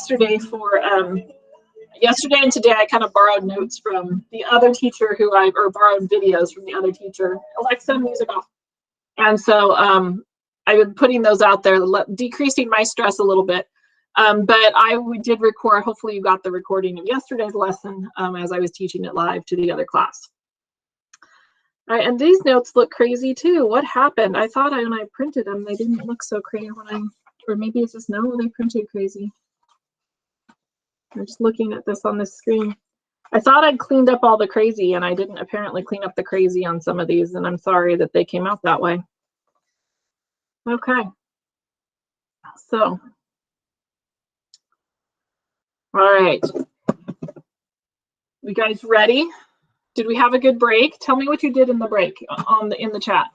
yesterday for yesterday and today I kind of borrowed notes from the other teacher or borrowed videos from the other teacher, Alexa, music off. And so I've been putting those out there, decreasing my stress a little bit. But we did record, hopefully you got the recording of yesterday's lesson as I was teaching it live to the other class. All right, and these notes look crazy too. What happened? I thought when I printed them, they didn't look so crazy or maybe it's just, no, they printed crazy. I'm just looking at this on the screen. I thought I'd cleaned up all the crazy and I didn't apparently clean up the crazy on some of these, and I'm sorry that they came out that way. Okay, so, all right. You guys ready? Did we have a good break? Tell me what you did in the break in the chat.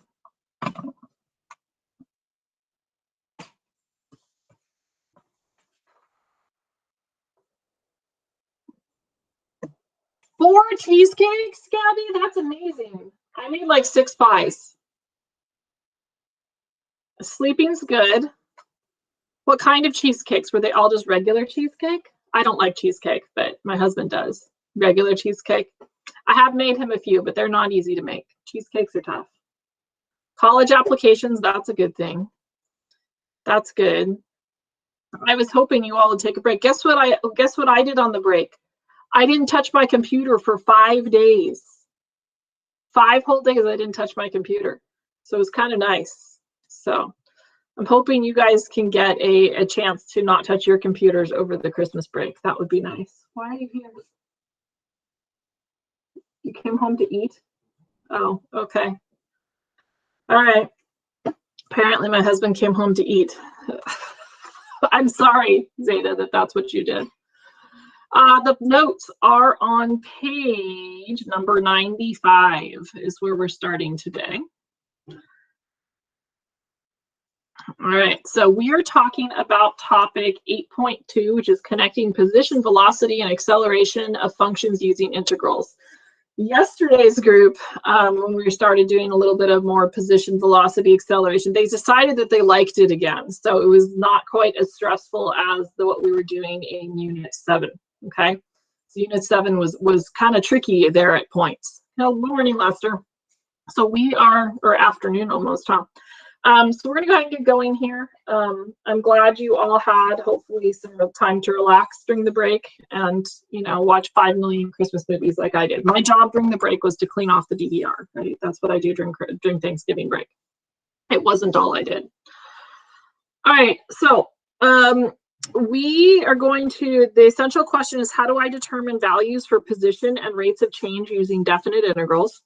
Four cheesecakes, Gabby? That's amazing. I made like 6 pies. Sleeping's good. What kind of cheesecakes? Were they all just regular cheesecake? I don't like cheesecake, but my husband does. Regular cheesecake. I have made him a few, but they're not easy to make. Cheesecakes are tough. College applications, that's a good thing. That's good. I was hoping you all would take a break. Guess what I did on the break? I didn't touch my computer for 5 days. 5 whole days I didn't touch my computer. So it was kind of nice. So I'm hoping you guys can get a chance to not touch your computers over the Christmas break. That would be nice. Why are you here? You came home to eat? Oh, okay. All right. Apparently my husband came home to eat. I'm sorry, Zeta, that's what you did. The notes are on page number 95 is where we're starting today. All right, so we are talking about topic 8.2, which is connecting position, velocity, and acceleration of functions using integrals. Yesterday's group, when we started doing a little bit of more position, velocity, acceleration, they decided that they liked it again. So it was not quite as stressful as what we were doing in Unit 7, okay? So Unit 7 was kind of tricky there at points. Good morning, Lester. So we are, or afternoon almost, huh? So we're gonna go ahead and get going here. I'm glad you all had hopefully some time to relax during the break and, you know, watch 5 million Christmas movies like I did. My job during the break was to clean off the DVR, right? That's what I do during Thanksgiving break. It wasn't all I did. All right, so we are going to, the essential question is, how do I determine values for position and rates of change using definite integrals?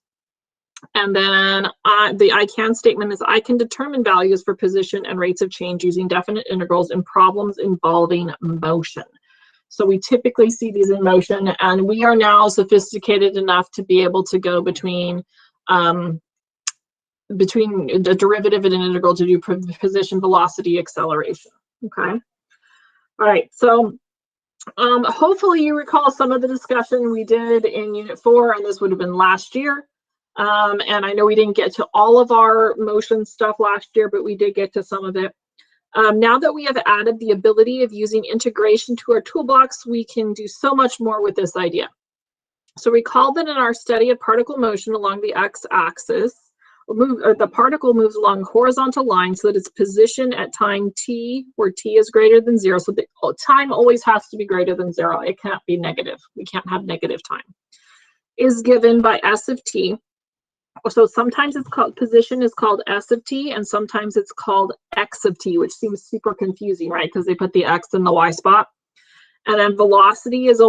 And then the I can statement is, I can determine values for position and rates of change using definite integrals in problems involving motion. So we typically see these in motion, and we are now sophisticated enough to be able to go between the derivative and an integral to do position, velocity, acceleration. Okay. All right. So hopefully you recall some of the discussion we did in Unit 4, and this would have been last year. And I know we didn't get to all of our motion stuff last year, but we did get to some of it. Now that we have added the ability of using integration to our toolbox, we can do so much more with this idea. So recall that in our study of particle motion along the x-axis, the particle moves along horizontal lines so that its position at time t, where t is greater than 0, so the time always has to be greater than 0. It can't be negative. We can't have negative time. Is given by s of t. So sometimes it's called, position is called s of t, and sometimes it's called x of t, which seems super confusing, right? Because they put the x in the y spot. And then velocity is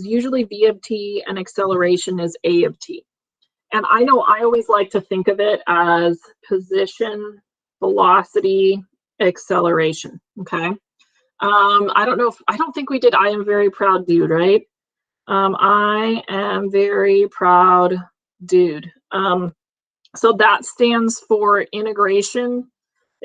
usually v of t, and acceleration is a of t. And I know I always like to think of it as position, velocity, acceleration. Okay. I don't think we did I am very proud dude, right? I am very proud dude. So that stands for integration,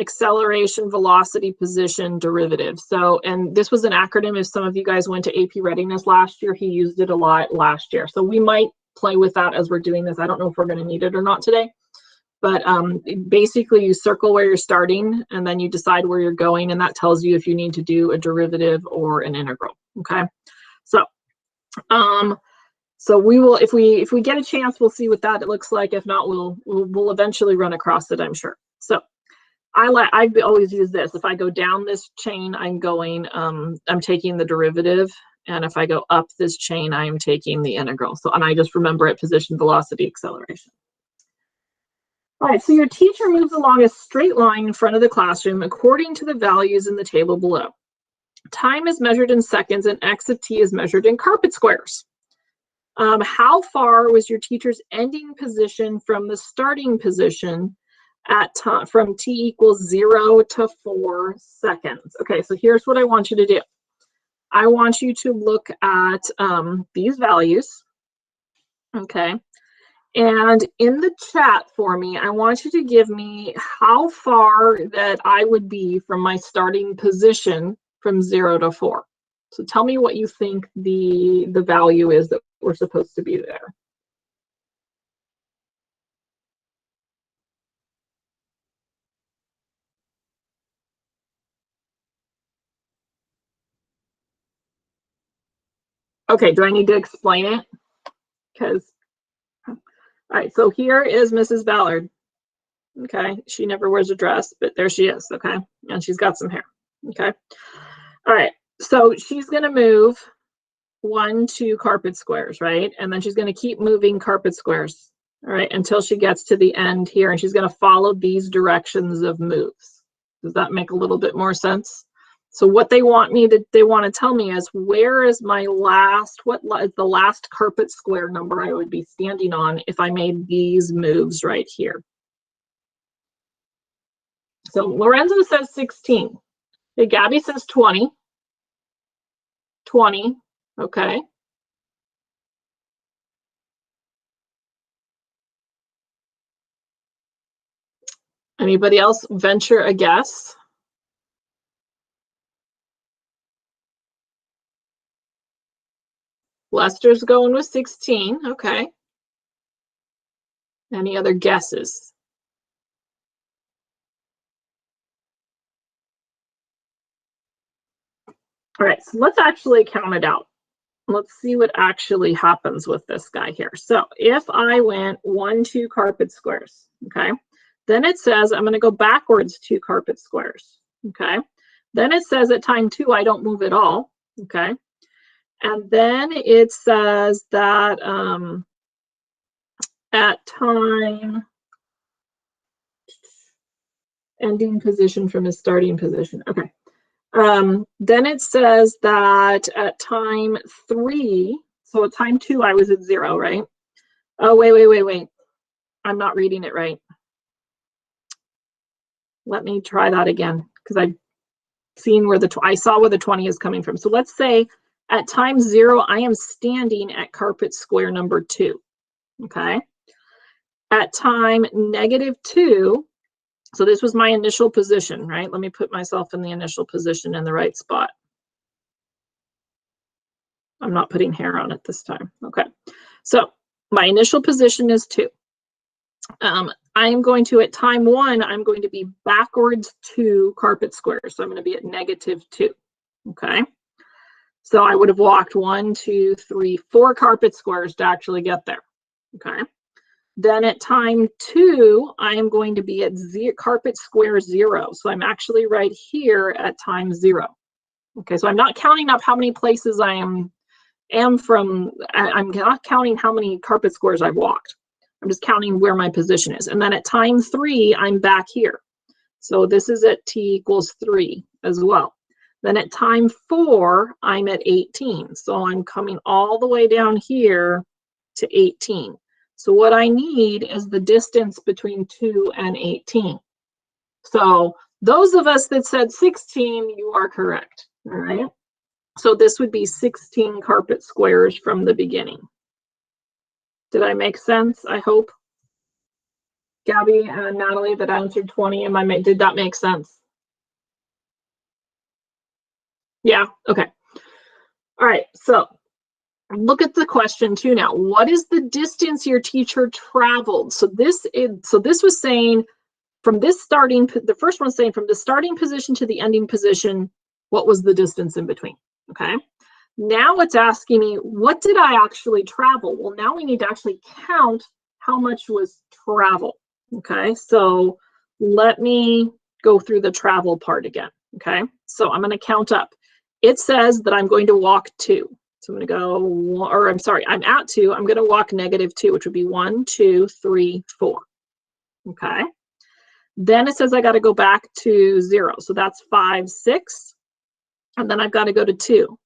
acceleration, velocity, position, derivative. So, and this was an acronym. If some of you guys went to AP Readiness last year, he used it a lot last year. So we might play with that as we're doing this. I don't know if we're going to need it or not today, But basically you circle where you're starting and then you decide where you're going, and that tells you if you need to do a derivative or an integral. Okay, so so we will, if we get a chance, we'll see what that looks like. If not, we'll eventually run across it, I'm sure. So I've always used this. If I go down this chain, I'm taking the derivative, and if I go up this chain, I'm taking the integral. So, and I just remember it: position, velocity, acceleration. All right, so your teacher moves along a straight line in front of the classroom according to the values in the table below. Time is measured in seconds, and x of t is measured in carpet squares. How far was your teacher's ending position from the starting position at time from t equals 0 to 4 seconds? Okay, so here's what I want you to do. I want you to look at these values, okay? And in the chat for me, I want you to give me how far that I would be from my starting position from 0 to 4. So tell me what you think the value is that we're supposed to be there. Okay, do I need to explain it? Because, all right, so here is Mrs. Ballard. Okay, she never wears a dress, but there she is, okay? And she's got some hair, okay? All right, so she's gonna move 1, 2 carpet squares, right? And then she's gonna keep moving carpet squares, all right, until she gets to the end here, and she's gonna follow these directions of moves. Does that make a little bit more sense? So what they want to tell me is, where is my last, what is the last carpet square number I would be standing on if I made these moves right here? So Lorenzo says 16. Okay, Gabby says 20. 20, okay. Anybody else venture a guess? Lester's going with 16, okay. Any other guesses? All right, so let's actually count it out. Let's see what actually happens with this guy here. So if I went 1, 2 carpet squares, okay, then it says I'm going to go backwards 2 carpet squares, okay. Then it says at time 2 I don't move at all, okay. And then it says that at time ending position from his starting position, okay. Then it says that at time 3, so at time 2 I was at 0, right? Oh, wait. I'm not reading it right. Let me try that again, because I've seen where I saw where the 20 is coming from. So let's say at time 0, I am standing at carpet square number 2, okay? At time -2, so this was my initial position, right? Let me put myself in the initial position in the right spot. I'm not putting hair on it this time, okay? So my initial position is 2. I am going to, at time 1, I'm going to be backwards 2 carpet squares. So I'm going to be at -2, okay? So I would have walked 1, 2, 3, 4 carpet squares to actually get there, okay? Then at time 2, I am going to be at carpet square 0. So I'm actually right here at time 0. Okay, so I'm not counting up how many places I am from. I'm not counting how many carpet squares I've walked. I'm just counting where my position is. And then at time 3, I'm back here. So this is at t equals 3 as well. Then at time 4, I'm at 18. So I'm coming all the way down here to 18. So what I need is the distance between 2 and 18. So those of us that said 16, you are correct, all right? So this would be 16 carpet squares from the beginning. Did I make sense? I hope. Gabby and Natalie that answered 20, did that make sense? Yeah, okay. All right, so look at the question too now. What is the distance your teacher traveled? So this was saying from this starting, the first one's saying from the starting position to the ending position, what was the distance in between, okay? Now it's asking me, what did I actually travel? Well, now we need to actually count how much was travel, okay? So let me go through the travel part again, okay? So I'm gonna count up. It says that I'm going to walk 2. So I'm going to go, or I'm sorry, I'm at 2. I'm going to walk -2, which would be 1, 2, 3, 4. Okay. Then it says I got to go back to 0. So that's 5, 6. And then I've got to go to 2.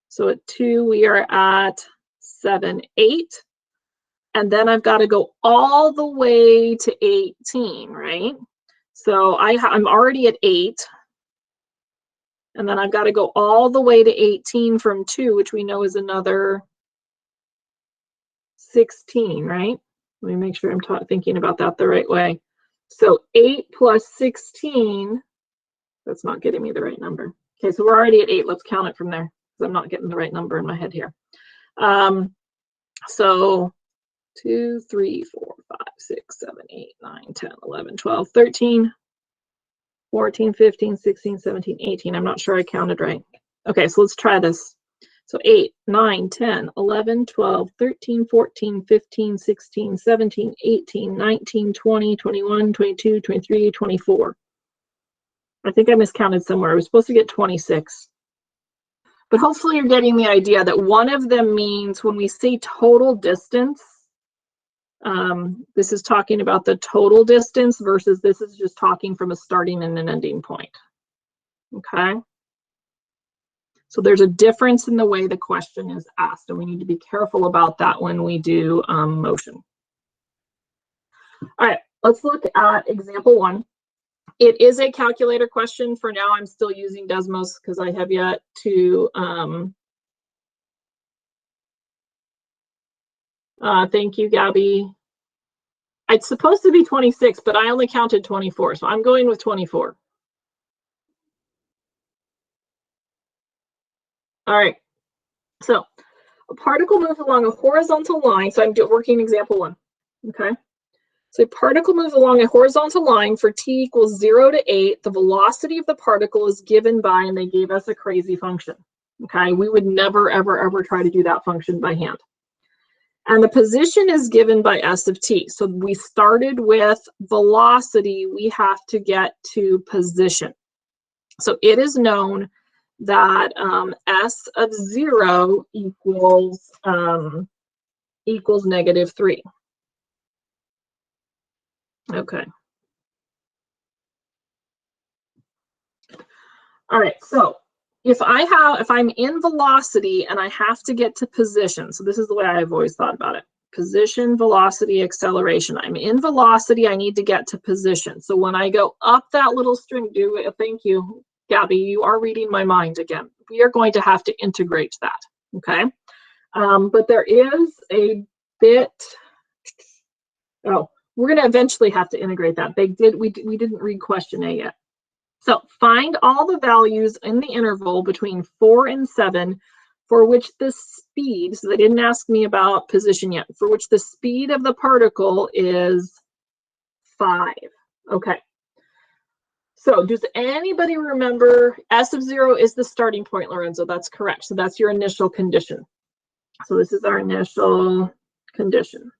So at 2, we are at 7, 8. And then I've got to go all the way to 18, right? So I'm already at 8. And then I've got to go all the way to 18 from 2, which we know is another 16, right? Let me make sure I'm thinking about that the right way. So 8 plus 16, that's not getting me the right number. Okay, so we're already at 8. Let's count it from there because I'm not getting the right number in my head here. So 2, 3, 4, 5, 6, 7, 8, 9, 10, 11, 12, 13. 14, 15, 16, 17, 18. I'm not sure I counted right. Okay, so let's try this. So 8, 9, 10, 11, 12, 13, 14, 15, 16, 17, 18, 19, 20, 21, 22, 23, 24. I think I miscounted somewhere. I was supposed to get 26. But hopefully you're getting the idea that one of them means when we say total distance, this is talking about the total distance versus this is just talking from a starting and an ending point. Okay. So there's a difference in the way the question is asked, and we need to be careful about that when we do motion. All right, let's look at example 1. It is a calculator question. For now, I'm still using Desmos because I have yet to thank you, Gabby. It's supposed to be 26, but I only counted 24, so I'm going with 24. All right, so a particle moves along a horizontal line. So I'm working example 1, okay? So a particle moves along a horizontal line for t equals 0 to 8. The velocity of the particle is given by, and they gave us a crazy function, okay? We would never, ever, ever try to do that function by hand. And the position is given by s of t. So we started with velocity. We have to get to position. So it is known that s of 0 equals -3. Okay. All right. So if I'm in velocity and I have to get to position, so this is the way I've always thought about it. Position, velocity, acceleration. I'm in velocity, I need to get to position. So when I go up that little string, thank you, Gabby, you are reading my mind again. We are going to have to integrate that, okay? But there is a bit, we're gonna eventually have to integrate that. We didn't read question A yet. So find all the values in the interval between 4 and 7 for which the speed, so they didn't ask me about position yet, for which the speed of the particle is 5. Okay. So does anybody remember s of 0 is the starting point, Lorenzo? That's correct. So that's your initial condition. So this is our initial condition.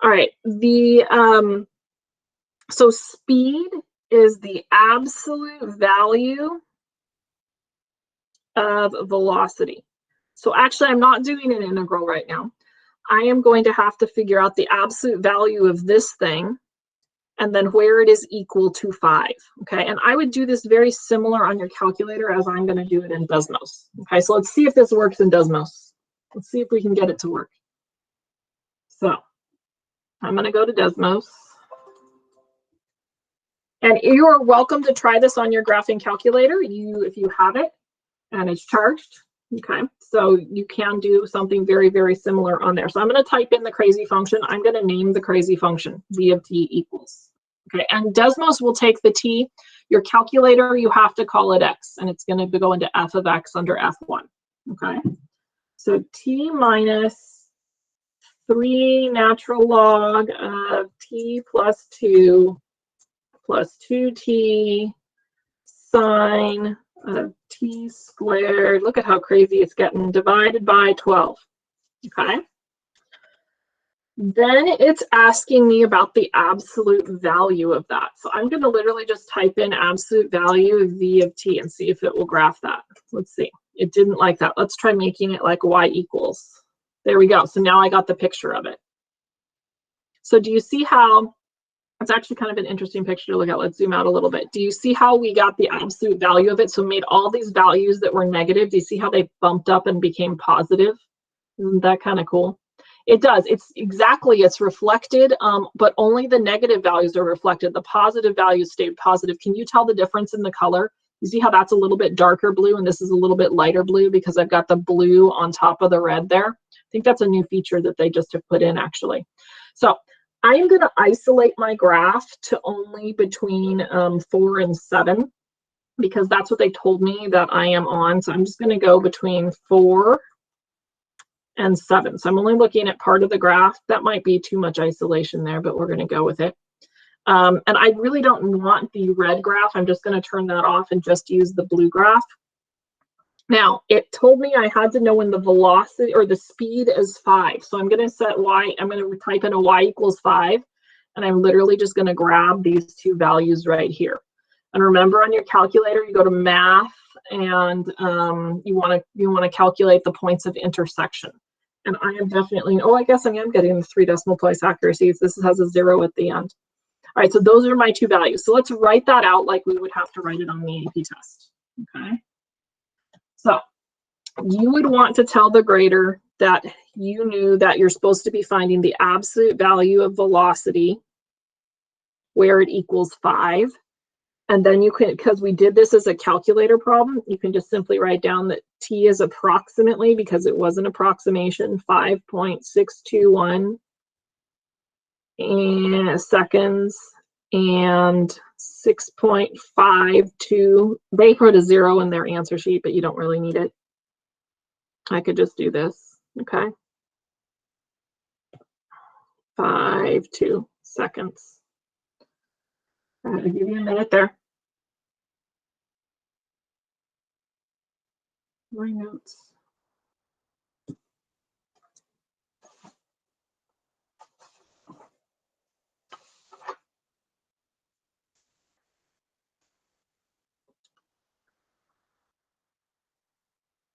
All right. So speed is the absolute value of velocity. So actually, I'm not doing an integral right now. I am going to have to figure out the absolute value of this thing and then where it is equal to 5. Okay, and I would do this very similar on your calculator as I'm going to do it in Desmos. Okay, so let's see if this works in Desmos. Let's see if we can get it to work. So I'm going to go to Desmos. And you are welcome to try this on your graphing calculator, if you have it and it's charged. Okay, so you can do something very, very similar on there. So I'm going to type in the crazy function. I'm going to name the crazy function v of t equals. Okay, and Desmos will take the t. Your calculator, you have to call it x, and it's going to go into f of x under f1. Okay, So t minus 3 natural log of t plus 2 plus 2t sine of t squared. Look at how crazy it's getting, divided by 12. Okay. Then it's asking me about the absolute value of that. So I'm going to literally just type in absolute value of v of t and see if it will graph that. Let's see. It didn't like that. Let's try making it like y equals. There we go. So now I got the picture of it. So do you see how, it's actually kind of an interesting picture to look at. Let's zoom out a little bit. Do you see how we got the absolute value of it? So made all these values that were negative. Do you see how they bumped up and became positive? Isn't that kind of cool? It does. It's exactly, it's reflected, but only the negative values are reflected. The positive values stayed positive. Can you tell the difference in the color? You see how that's a little bit darker blue and this is a little bit lighter blue because I've got the blue on top of the red there. I think that's a new feature that they just have put in actually. So I am going to isolate my graph to only between 4 and 7 because that's what they told me that I am on. So I'm just going to go between 4 and 7. So I'm only looking at part of the graph. That might be too much isolation there, but we're going to go with it. And I really don't want the red graph. I'm just going to turn that off and just use the blue graph. Now, it told me I had to know when the velocity or the speed is 5. So I'm going to set y, I'm going to type in a y equals 5. And I'm literally just going to grab these two values right here. And remember on your calculator, you go to math and you want to calculate the points of intersection. And I am definitely, oh, I guess I am getting the 3 decimal place accuracies. This has a 0 at the end. All right, so those are my two values. So let's write that out like we would have to write it on the AP test, okay? So you would want to tell the grader that you knew that you're supposed to be finding the absolute value of velocity where it equals 5. And then you can, because we did this as a calculator problem, you can just simply write down that t is approximately, because it was an approximation, 5.621 seconds and 6.52. They put a 0 in their answer sheet, but you don't really need it. I could just do this, okay? 5.2 seconds. I'll give you a minute there. My notes.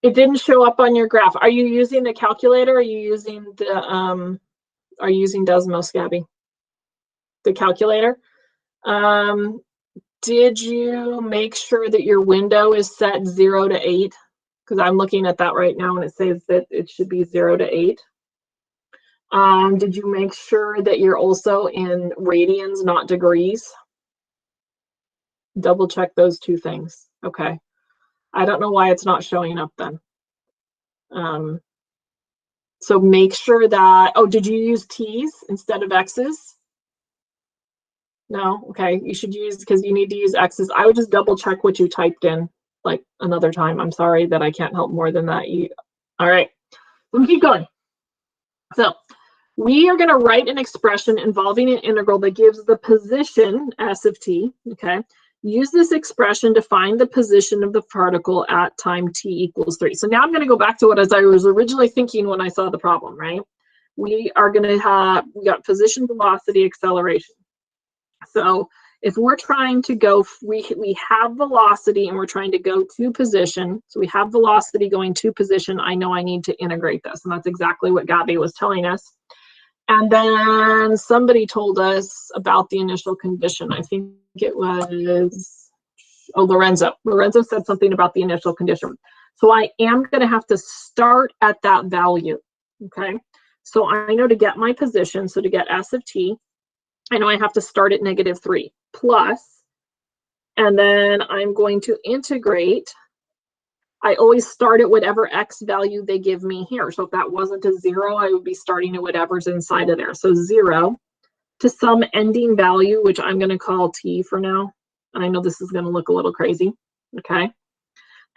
It didn't show up on your graph. Are you using the calculator? Or are you using the are you using Desmos, Gabby? The calculator? Did you make sure that your window is set 0 to 8? Because I'm looking at that right now and it says that it should be 0 to 8. Did you make sure that you're also in radians, not degrees? Double check those two things. Okay. I don't know why it's not showing up then. So make sure that, oh, did you use T's instead of X's? No? Okay, you should use, because you need to use X's. I would just double check what you typed in like another time. I'm sorry that I can't help more than that. All right, let me keep going. So we are going to write an expression involving an integral that gives the position S of t, okay? Use this expression to find the position of the particle at time t equals 3. So now I'm going to go back to what I was originally thinking when I saw the problem, right? We are going to have, we got position, velocity, acceleration. So if we're trying to go, we have velocity and we're trying to go to position. So we have velocity going to position. I know I need to integrate this. And that's exactly what Gabby was telling us. And then somebody told us about the initial condition. I think it was, oh, Lorenzo. Lorenzo said something about the initial condition. So I am going to have to start at that value, okay? So I know to get my position, so to get S of t, I know I have to start at -3 plus, and then I'm going to integrate. I always start at whatever x value they give me here. So if that wasn't a 0, I would be starting at whatever's inside of there. So 0 to some ending value, which I'm going to call t for now. And I know this is going to look a little crazy, okay?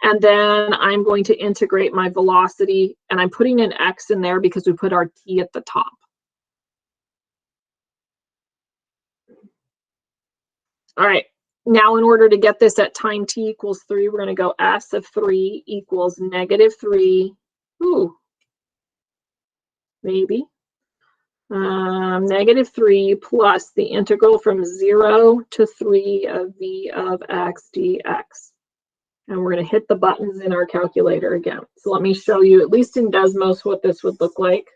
And then I'm going to integrate my velocity, and I'm putting an x in there because we put our t at the top. All right, now in order to get this at time t equals 3, we're going to go s of 3 equals -3. Ooh, maybe. -3 plus the integral from 0 to 3 of v of x dx. And we're going to hit the buttons in our calculator again. So let me show you, at least in Desmos, what this would look like.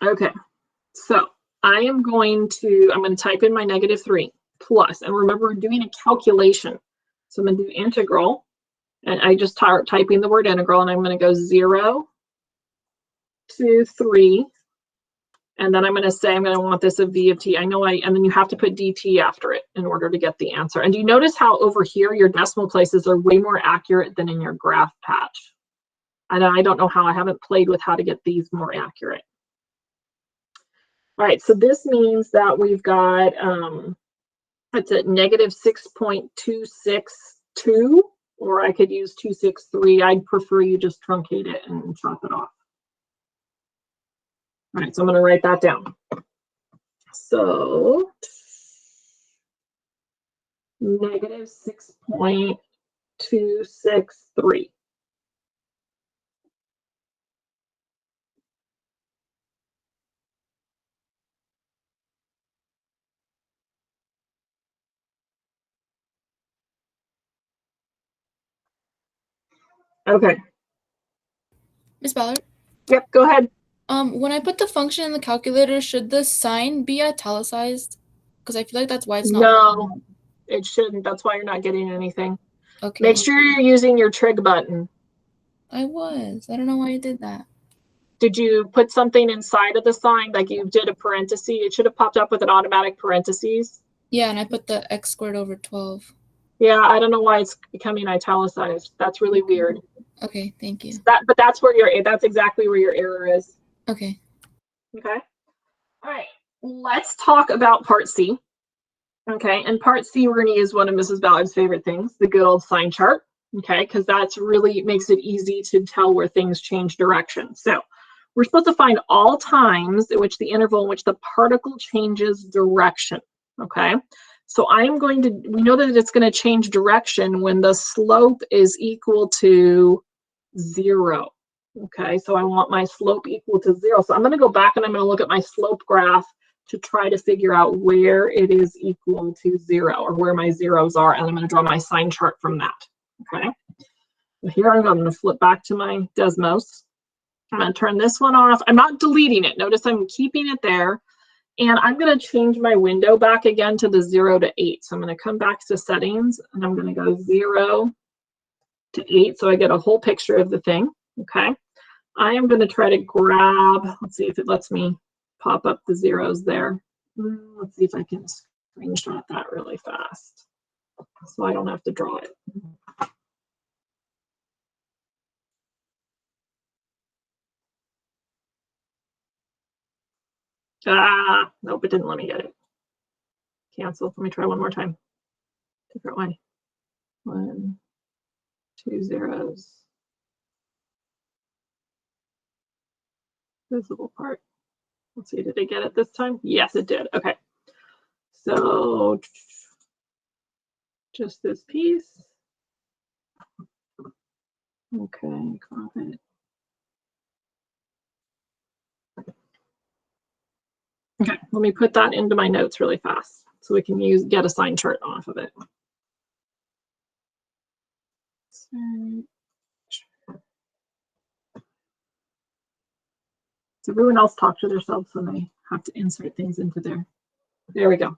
Okay, so I'm going to type in my -3 plus, and remember we're doing a calculation. So I'm going to do integral, and I just start typing the word integral, and I'm going to go 0 to 3. And then I'm going to say I'm going to want this of v of t. And then you have to put dt after it in order to get the answer. And do you notice how over here your decimal places are way more accurate than in your graph patch? And I don't know how, I haven't played with how to get these more accurate. All right, so this means that we've got, it's at -6.262, or I could use 263. I'd prefer you just truncate it and chop it off. All right, so I'm going to write that down. So -6.263. Okay. Miss Ballard? Yep, go ahead. When I put the function in the calculator, should the sign be italicized? Because I feel like that's why it's not. No, it shouldn't. That's why you're not getting anything. Okay. Make sure you're using your trig button. I was. I don't know why I did that. Did you put something inside of the sign, like you did a parenthesis? It should have popped up with an automatic parentheses. Yeah, and I put the x squared over 12. Yeah, I don't know why it's becoming italicized. That's really weird. Okay, thank you. But that's exactly where your error is. Okay. Okay. All right. Let's talk about part C. Okay, and part C, we're going to use one of Mrs. Ballard's favorite things, the good old sign chart. Okay, because that's really makes it easy to tell where things change direction. So we're supposed to find all times in which the interval in which the particle changes direction. Okay, so we know that it's going to change direction when the slope is equal to 0. Okay, so I want my slope equal to 0. So I'm going to go back and I'm going to look at my slope graph to try to figure out where it is equal to 0, or where my zeros are, and I'm going to draw my sign chart from that. Okay, so here I'm going to flip back to my Desmos. I'm going to turn this one off. I'm not deleting it. Notice I'm keeping it there. And I'm going to change my window back again to the 0 to 8. So I'm going to come back to settings, and I'm going to go 0 to 8, so I get a whole picture of the thing. Okay, I am going to try to grab, let's see if it lets me pop up the zeros there. Let's see if I can screenshot that really fast so I don't have to draw it. Nope, it didn't let me get it. Cancel. Let me try one more time. Different way. 1, 2 zeros. Visible part. Let's see, did it get it this time? Yes, it did. Okay. So just this piece. Okay, crop it. Okay, let me put that into my notes really fast so we can get a sign chart off of it. So everyone else talk to themselves when they have to insert things into there. There we go.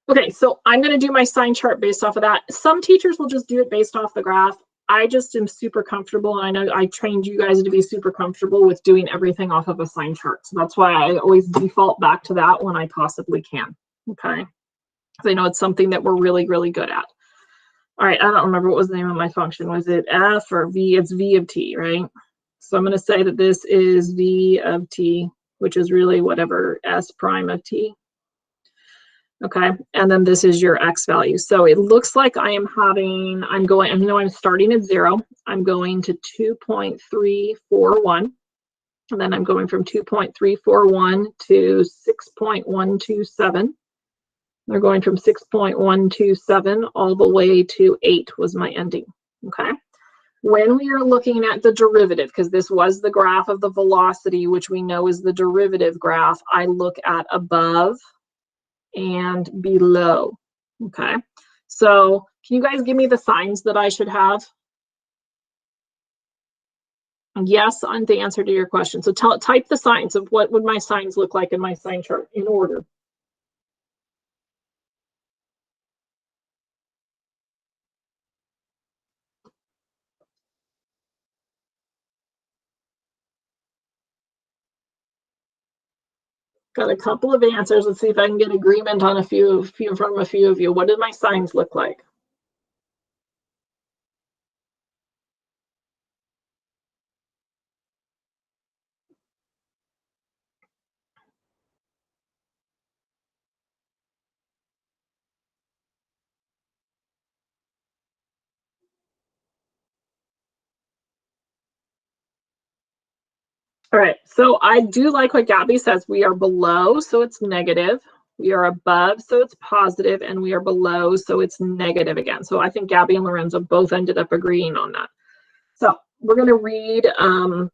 Okay, so I'm going to do my sign chart based off of that. Some teachers will just do it based off the graph. I just am super comfortable, and I know I trained you guys to be super comfortable with doing everything off of a sign chart. So that's why I always default back to that when I possibly can. Okay, because I know it's something that we're really, really good at. All right, I don't remember what was the name of my function. Was it f or v? It's v of t, right? So I'm going to say that this is v of t, which is really whatever s prime of t. Okay, and then this is your X value. So it looks like I am having, I'm starting at 0. I'm going to 2.341. And then I'm going from 2.341 to 6.127. They're going from 6.127 all the way to 8 was my ending. Okay. When we are looking at the derivative, because this was the graph of the velocity, which we know is the derivative graph, I look at above and below. Okay. So can you guys give me the signs that I should have? Yes, on the answer to your question. So type the signs of what would my signs look like in my sign chart in order. Got a couple of answers. Let's see if I can get agreement on a few from a few of you. What did my signs look like? All right, so I do like what Gabby says. We are below, so it's negative. We are above, so it's positive, and we are below, so it's negative again. So I think Gabby and Lorenzo both ended up agreeing on that. So we're going to read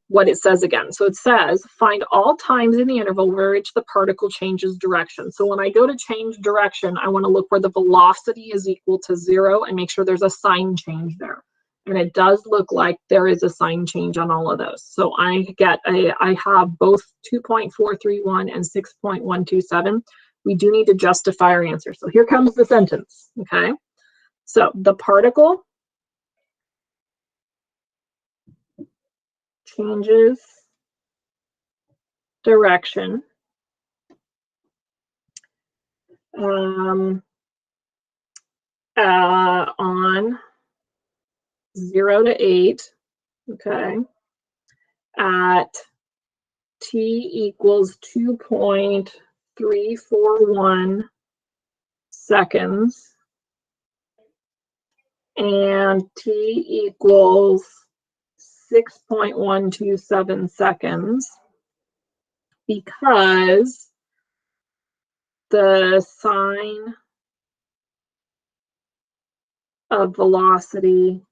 what it says again. So it says, find all times in the interval where which the particle changes direction. So when I go to change direction, I want to look where the velocity is equal to 0 and make sure there's a sign change there. And it does look like there is a sign change on all of those. So I have both 2.431 and 6.127. We do need to justify our answer. So here comes the sentence, okay? So the particle changes direction on 0 to 8, okay, at t equals 2.341 seconds and t equals 6.127 seconds because the sign of velocity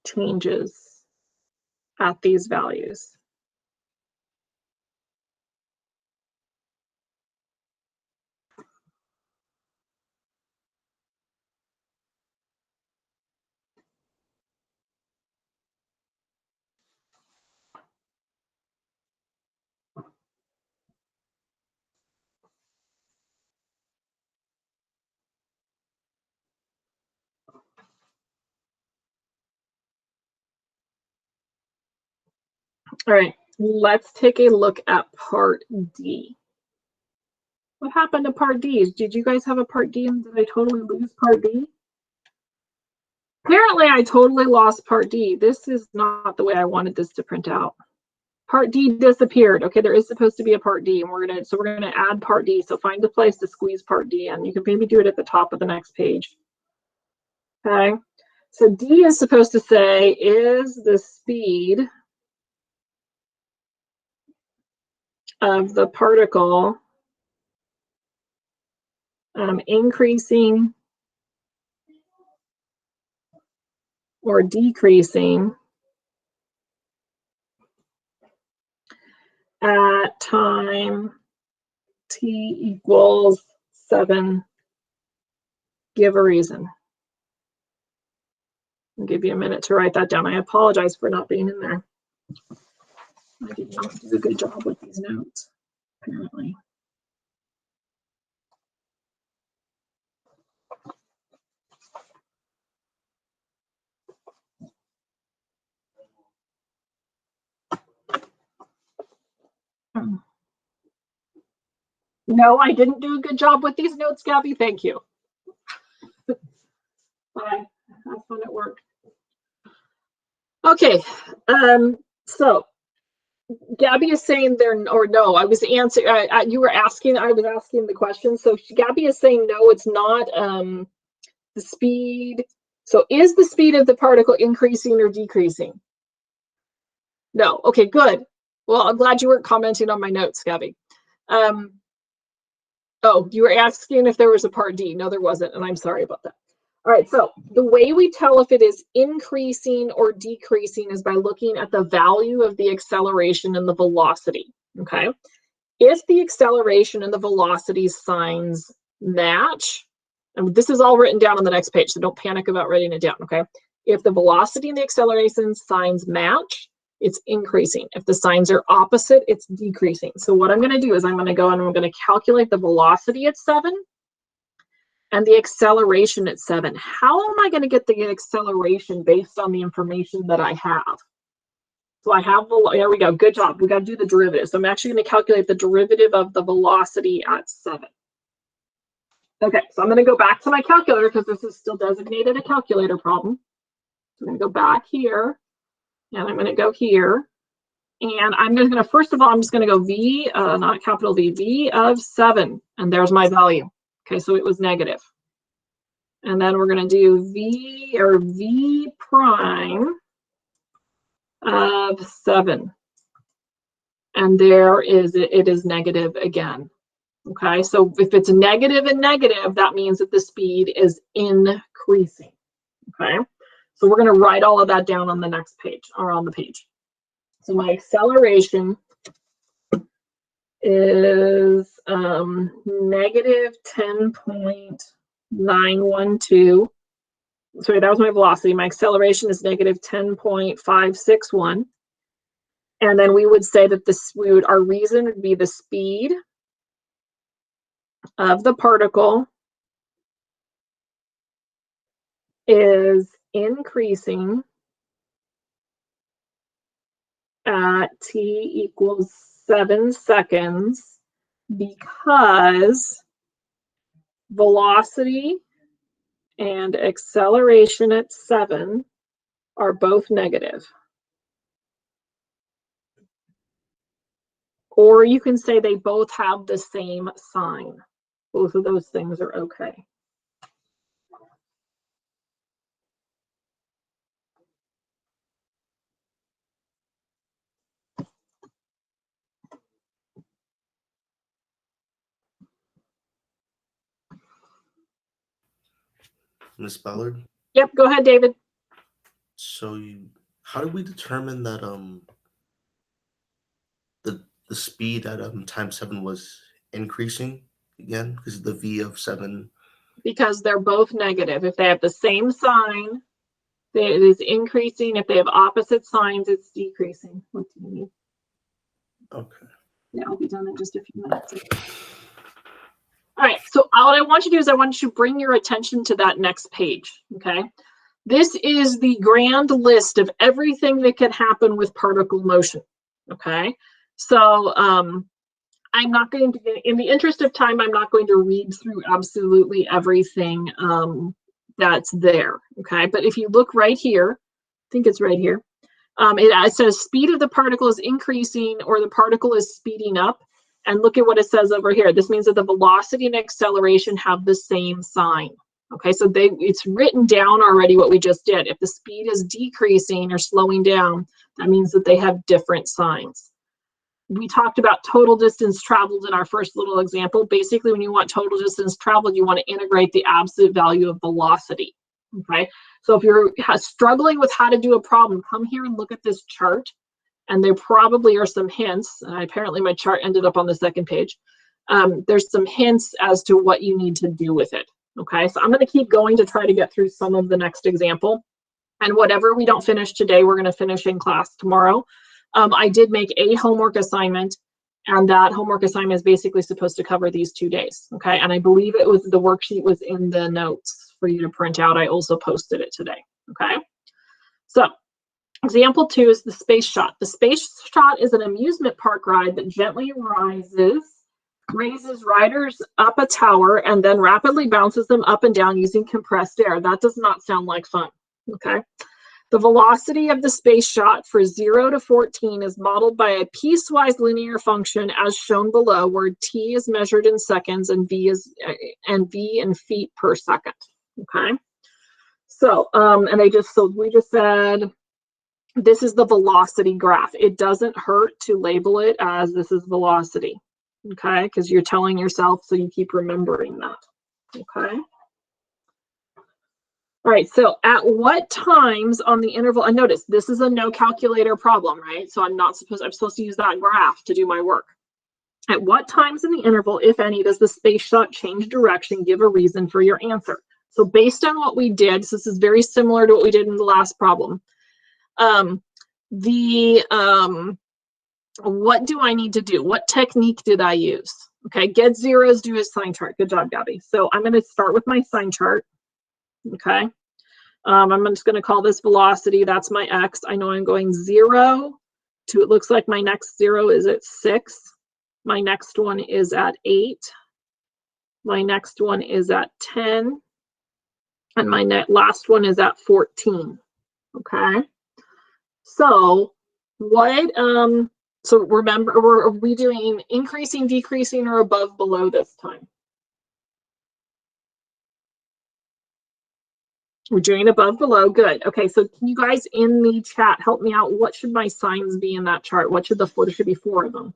changes at these values. All right, let's take a look at part D. What happened to part D? Did you guys have a part D and did I totally lose part D? Apparently I totally lost part D. This is not the way I wanted this to print out. Part D disappeared. Okay, there is supposed to be a part D and we're gonna add part D. So find a place to squeeze part D in. You can maybe do it at the top of the next page. Okay, so D is supposed to say, is the speed of the particle increasing or decreasing at time t equals 7, give a reason. I'll give you a minute to write that down. I apologize for not being in there. I did not do a good job with these notes, apparently. No, I didn't do a good job with these notes, Gabby. Thank you. Bye. Have fun at work. Okay, so Gabby is saying there, or no, I was answering, you were asking, I was asking the question. So Gabby is saying, no, it's not the speed. So is the speed of the particle increasing or decreasing? No. Okay, good. Well, I'm glad you weren't commenting on my notes, Gabby. Oh, you were asking if there was a part D. No, there wasn't, and I'm sorry about that. All right, so the way we tell if it is increasing or decreasing is by looking at the value of the acceleration and the velocity, okay? If the acceleration and the velocity signs match, and this is all written down on the next page, so don't panic about writing it down, okay? If the velocity and the acceleration signs match, it's increasing. If the signs are opposite, it's decreasing. So what I'm gonna do is I'm gonna go and I'm gonna calculate the velocity at 7 and the acceleration at 7. How am I going to get the acceleration based on the information that I have? So I have, there we go, good job. We got to do the derivative. So I'm actually going to calculate the derivative of the velocity at 7. Okay, so I'm going to go back to my calculator because this is still designated a calculator problem. So I'm going to go back here, and I'm going to go here. And I'm just going to, first of all, I'm just going to go V, not capital V, V of 7. And there's my value. Okay, so it was negative. And then we're going to do V or V prime of 7. And there is, it is negative again. Okay, so if it's negative and negative, that means that the speed is increasing. Okay, so we're going to write all of that down on the next page or on the page. So my acceleration is negative 10.912. Sorry, that was my velocity. My acceleration is negative 10.561. And then we would say that this, our reason would be the speed of the particle is increasing at t equals 7 seconds because velocity and acceleration at 7 are both negative. Or you can say they both have the same sign. Both of those things are okay. Miss Ballard? Yep, go ahead, David. So how do we determine that the speed at times 7 was increasing again because of the V of 7? Because they're both negative. If they have the same sign, it is increasing. If they have opposite signs, it's decreasing. What do you need? Okay. Yeah, I'll be done in just a few minutes. All right, so what I want you to do is I want you to bring your attention to that next page, okay? This is the grand list of everything that can happen with particle motion, okay? So I'm not going to, in the interest of time, I'm not going to read through absolutely everything that's there, okay? But if you look right here, I think it's right here, it says speed of the particle is increasing or the particle is speeding up. And look at what it says over here. This means that the velocity and acceleration have the same sign. Okay, so it's written down already what we just did. If the speed is decreasing or slowing down, that means that they have different signs. We talked about total distance traveled in our first little example. Basically, when you want total distance traveled, you want to integrate the absolute value of velocity. Okay, so if you're struggling with how to do a problem, come here and look at this chart. And there probably are some hints. Apparently my chart ended up on the second page. There's some hints as to what you need to do with it. Okay, so I'm going to keep going to try to get through some of the next example. And whatever we don't finish today, we're going to finish in class tomorrow. I did make a homework assignment, and that homework assignment is basically supposed to cover these 2 days. Okay, and I believe it was the worksheet was in the notes for you to print out. I also posted it today. Okay, so example 2 is the space shot. The space shot is an amusement park ride that gently raises riders up a tower and then rapidly bounces them up and down using compressed air. That does not sound like fun, okay? The velocity of the space shot for 0 to 14 is modeled by a piecewise linear function as shown below, where t is measured in seconds and v in feet per second. Okay. So, and we just said this is the velocity graph. It doesn't hurt to label it as this is velocity. Okay, because you're telling yourself, so you keep remembering that. Okay. All right, so at what times on the interval, and notice this is a no calculator problem, right? So I'm supposed to use that graph to do my work. At what times in the interval, if any, does the space shot change direction? Give a reason for your answer. So based on what we did, so this is very similar to what we did in the last problem. What do I need to do? What technique did I use? Okay, get zeros, do his sign chart. Good job, Gabby. So I'm going to start with my sign chart. Okay, I'm just going to call this velocity. That's my x. I know I'm going 0 to, it looks like my next 0 is at 6. My next one is at 8. My next one is at 10. And my last one is at 14. Okay. So what, so remember, are we doing increasing, decreasing, or above, below this time? We're doing above, below. Good. Okay, so can you guys in the chat help me out? What should my signs be in that chart? What should there should be 4 of them?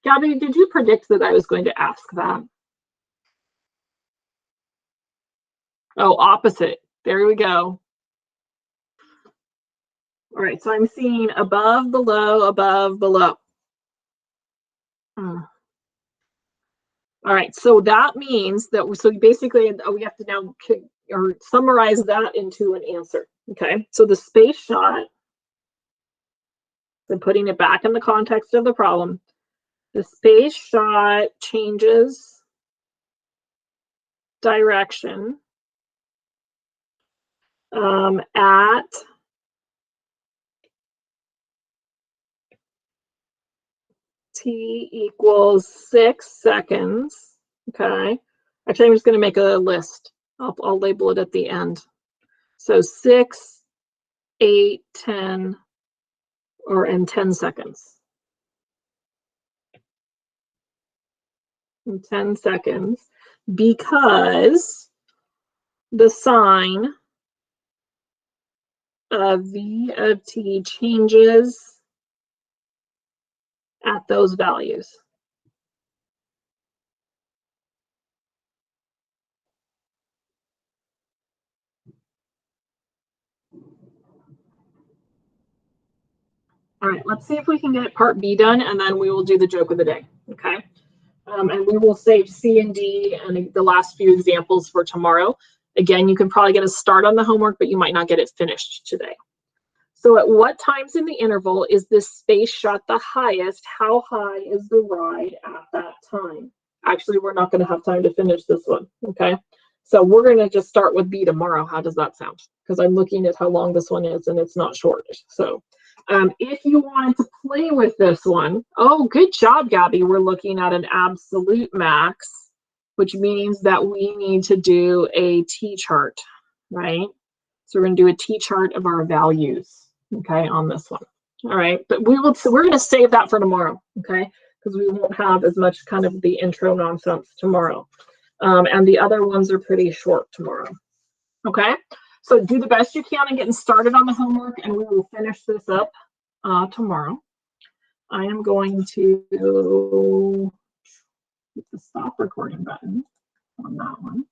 Gabby, did you predict that I was going to ask that? Oh, opposite. There we go. All right, so I'm seeing above, below, above, below. All right, so that means that so basically we have to now or summarize that into an answer. Okay, so the space shot, and putting it back in the context of the problem, the space shot changes direction at t equals 6 seconds. Okay, actually I'm just going to make a list. I'll label it at the end. So 6, 8, 10, and 10 seconds. In 10 seconds, because the sign of v of t changes at those values. All right, let's see if we can get part B done, and then we will do the joke of the day, okay? And we will save C and D and the last few examples for tomorrow. Again, you can probably get a start on the homework, but you might not get it finished today. So at what times in the interval is this space shot the highest? How high is the ride at that time? Actually, we're not going to have time to finish this one, okay? So we're going to just start with B tomorrow. How does that sound? Because I'm looking at how long this one is, and it's not short. So if you wanted to play with this one, oh, good job, Gabby. We're looking at an absolute max, which means that we need to do a T-chart, right? So we're going to do a T-chart of our values, okay, on this one. All right, but we're going to save that for tomorrow, okay, because we won't have as much kind of the intro nonsense tomorrow. And the other ones are pretty short tomorrow, okay? So do the best you can in getting started on the homework, and we will finish this up tomorrow. I am going to hit the stop recording button on that one.